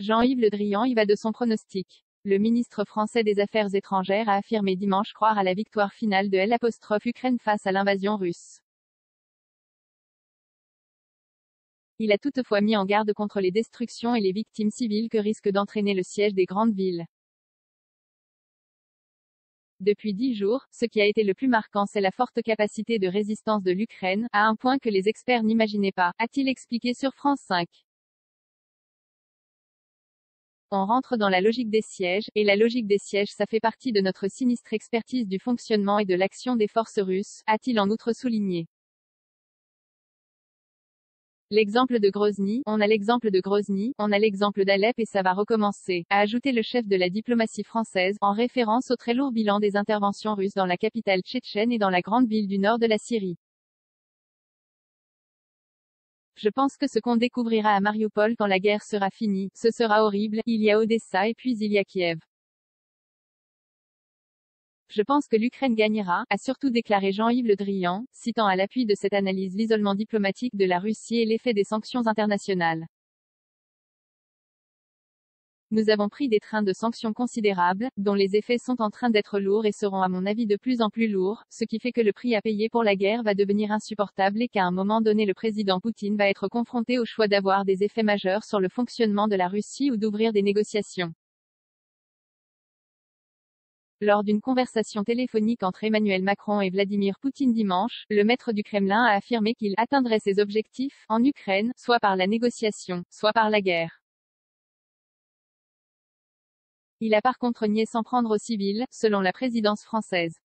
Jean-Yves Le Drian y va de son pronostic. Le ministre français des Affaires étrangères a affirmé dimanche croire à la victoire finale de l'Ukraine face à l'invasion russe. Il a toutefois mis en garde contre les destructions et les victimes civiles que risque d'entraîner le siège des grandes villes. Depuis 10 jours, ce qui a été le plus marquant c'est la forte capacité de résistance de l'Ukraine, à un point que les experts n'imaginaient pas, a-t-il expliqué sur France 5. On rentre dans la logique des sièges, et la logique des sièges ça fait partie de notre sinistre expertise du fonctionnement et de l'action des forces russes, a-t-il en outre souligné. L'exemple de Grozny, on a l'exemple de Grozny, on a l'exemple d'Alep et ça va recommencer, a ajouté le chef de la diplomatie française, en référence au très lourd bilan des interventions russes dans la capitale tchétchène et dans la grande ville du nord de la Syrie. Je pense que ce qu'on découvrira à Mariupol quand la guerre sera finie, ce sera horrible, il y a Odessa et puis il y a Kiev. Je pense que l'Ukraine gagnera, a surtout déclaré Jean-Yves Le Drian, citant à l'appui de cette analyse l'isolement diplomatique de la Russie et l'effet des sanctions internationales. Nous avons pris des trains de sanctions considérables, dont les effets sont en train d'être lourds et seront à mon avis de plus en plus lourds, ce qui fait que le prix à payer pour la guerre va devenir insupportable et qu'à un moment donné le président Poutine va être confronté au choix d'avoir des effets majeurs sur le fonctionnement de la Russie ou d'ouvrir des négociations. Lors d'une conversation téléphonique entre Emmanuel Macron et Vladimir Poutine dimanche, le maître du Kremlin a affirmé qu'il atteindrait ses objectifs, en Ukraine, soit par la négociation, soit par la guerre. Il a par contre nié s'en prendre aux civils, selon la présidence française.